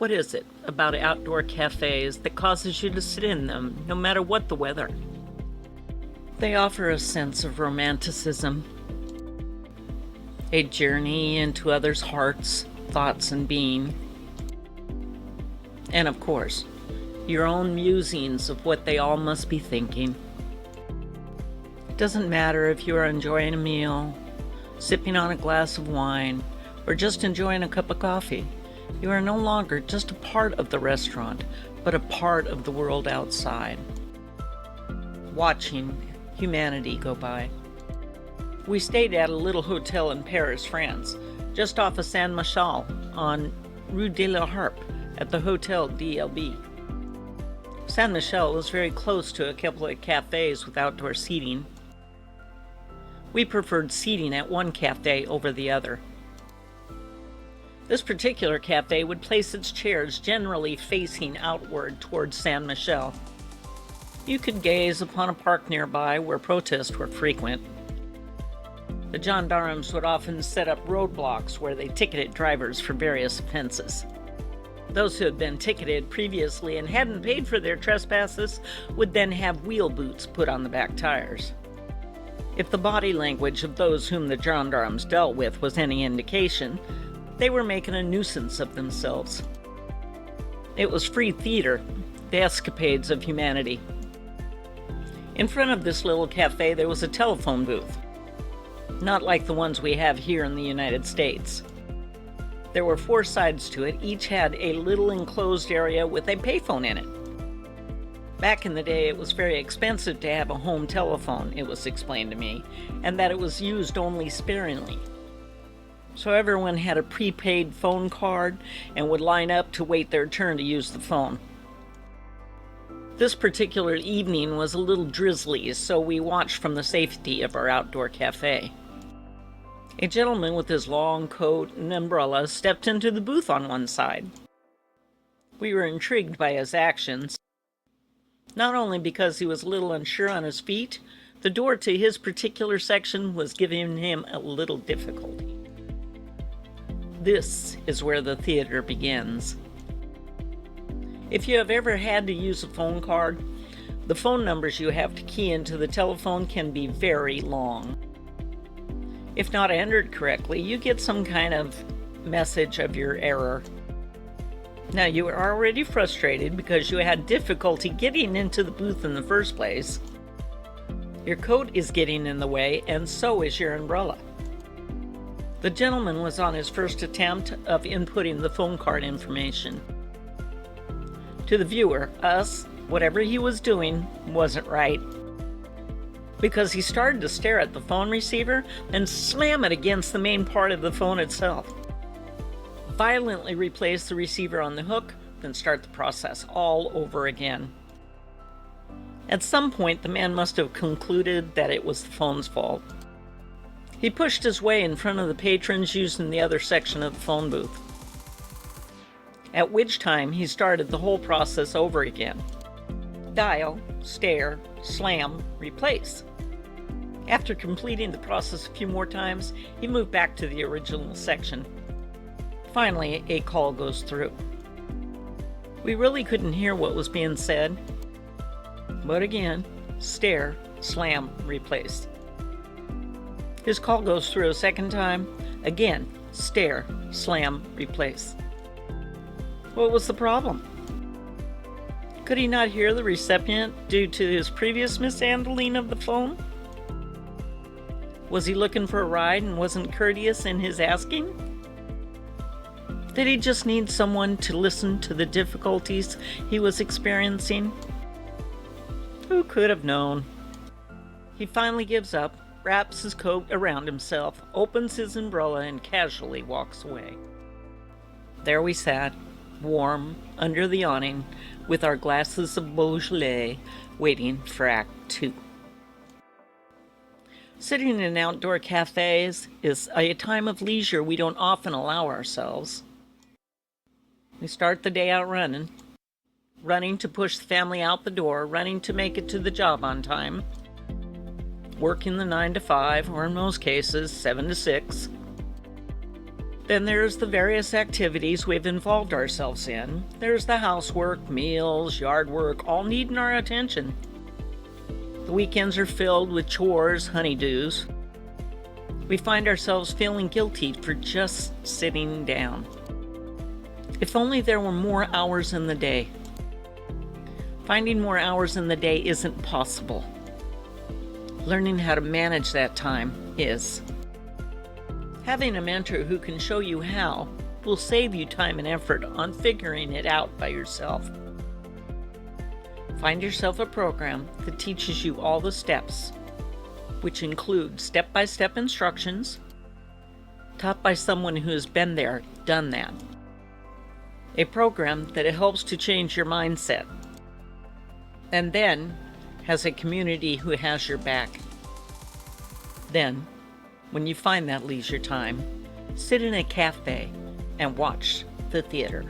What is it about outdoor cafes that causes you to sit in them, no matter what the weather? They offer a sense of romanticism, a journey into others' hearts, thoughts, and being. And of course, your own musings of what they all must be thinking. It doesn't matter if you are enjoying a meal, sipping on a glass of wine, or just enjoying a cup of coffee. You are no longer just a part of the restaurant, but a part of the world outside, watching humanity go by. We stayed at a little hotel in Paris, France, just off of Saint-Michel on Rue de la Harpe at the Hotel DLB. Saint-Michel is very close to a couple of cafes with outdoor seating. We preferred seating at one cafe over the other. This particular cafe would place its chairs generally facing outward towards Saint-Michel. You could gaze upon a park nearby where protests were frequent. The gendarmes would often set up roadblocks where they ticketed drivers for various offenses. Those who had been ticketed previously and hadn't paid for their trespasses would then have wheel boots put on the back tires. If the body language of those whom the gendarmes dealt with was any indication, they were making a nuisance of themselves. It was free theater, the escapades of humanity. In front of this little cafe there was a telephone booth, not like the ones we have here in the United States. There were 4 sides to it, each had a little enclosed area with a payphone in it. Back in the day, it was very expensive to have a home telephone, it was explained to me, and that it was used only sparingly. So everyone had a prepaid phone card and would line up to wait their turn to use the phone. This particular evening was a little drizzly, so we watched from the safety of our outdoor cafe. A gentleman with his long coat and umbrella stepped into the booth on one side. We were intrigued by his actions, not only because he was a little unsure on his feet, the door to his particular section was giving him a little difficulty. This is where the theater begins. If you have ever had to use a phone card, the phone numbers you have to key into the telephone can be very long. If not entered correctly, you get some kind of message of your error. Now, you are already frustrated because you had difficulty getting into the booth in the first place. Your coat is getting in the way, and so is your umbrella. The gentleman was on his first attempt of inputting the phone card information. To the viewer, us, whatever he was doing wasn't right, because he started to stare at the phone receiver and slam it against the main part of the phone itself. Violently replace the receiver on the hook, then start the process all over again. At some point, the man must have concluded that it was the phone's fault. He pushed his way in front of the patrons using the other section of the phone booth, at which time he started the whole process over again. Dial, stare, slam, replace. After completing the process a few more times, he moved back to the original section. Finally, a call goes through. We really couldn't hear what was being said, but again, stare, slam, replace. His call goes through a second time, again, stare, slam, replace. What was the problem? Could he not hear the recipient due to his previous mishandling of the phone? Was he looking for a ride and wasn't courteous in his asking? Did he just need someone to listen to the difficulties he was experiencing? Who could have known? He finally gives up, wraps his coat around himself, opens his umbrella, and casually walks away. There we sat, warm, under the awning, with our glasses of Beaujolais, waiting for Act 2. Sitting in outdoor cafes is a time of leisure we don't often allow ourselves. We start the day out running to push the family out the door, running to make it to the job on time, working the 9 to 5, or in most cases, 7 to 6. Then there's the various activities we've involved ourselves in. There's the housework, meals, yard work, all needing our attention. The weekends are filled with chores, honeydews. We find ourselves feeling guilty for just sitting down. If only there were more hours in the day. Finding more hours in the day isn't possible. Learning how to manage that time is. Having a mentor who can show you how will save you time and effort on figuring it out by yourself. Find yourself a program that teaches you all the steps, which include step-by-step instructions, taught by someone who has been there, done that. A program that helps to change your mindset, and then has a community who has your back. Then, when you find that leisure time, sit in a cafe and watch the theater.